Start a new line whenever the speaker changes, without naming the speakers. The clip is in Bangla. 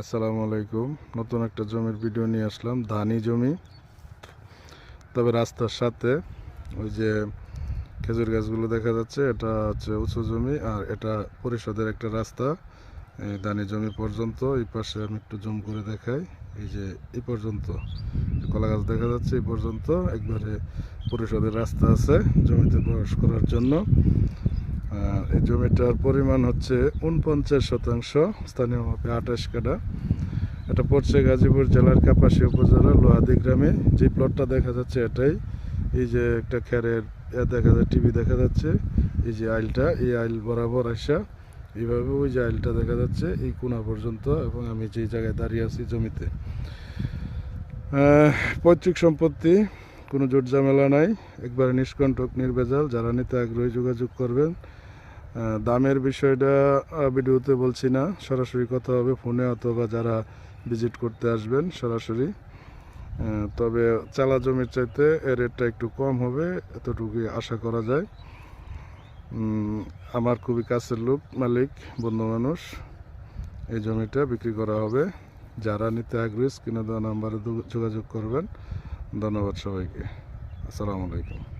আসসালামু আলাইকুম। নতুন একটা জমির ভিডিও নিয়ে আসলাম, ধানি জমি। তবে রাস্তার সাথে ওই যে খেজুর গাছগুলো দেখা যাচ্ছে, এটা হচ্ছে উঁচু জমি, আর এটা পরিষদের একটা রাস্তা এই ধানি জমি পর্যন্ত। এই পাশে আমি একটু জুম করে দেখাই, এই যে এই পর্যন্ত কলা গাছ দেখা যাচ্ছে, এই পর্যন্ত একবারে পরিষদের রাস্তা আছে জমিতে প্রবেশ করার জন্য। এই জমিটার পরিমাণ হচ্ছে 49%, স্থানীয় মাপে 28 কাঠা। এটা পড়ছে গাজীপুর জেলার কাপাসী উপজেলার লোহাদি গ্রামে। যে প্লটটা দেখা যাচ্ছে এটাই। এই যে একটা খেরের দেখা যায়, টিভি দেখা যাচ্ছে, এই যে আইলটা, এই আইল বরাবর আসা এইভাবে ওই যে আইলটা দেখা যাচ্ছে এই কোনা পর্যন্ত, এবং আমি যেই জায়গায় দাঁড়িয়ে আছি জমিতে। পৈতৃক সম্পত্তি, কোনো জোট ঝামেলা নাই, একবারে নিষ্কণ্টক নির্ভেজাল। যারা নিতে আগ্রহী যোগাযোগ করবেন। দামের বিষয়টা ভিডিওতে বলছি না, সরাসরি কথা হবে ফোনে, অথবা যারা ভিজিট করতে আসবেন সরাসরি। তবে চালা জমির চাইতে এর রেটটা একটু কম হবে, এতটুকুই আশা করা যায়। আমার খুবই কাছের লোক, মালিক, বন্ধু মানুষ। এই জমিটা বিক্রি করা হবে। যারা নিতে আগ্রহী স্ক্রিনে দেওয়া নাম্বারে যোগাযোগ করবেন। ধন্যবাদ সবাইকে। আসসালামু আলাইকুম।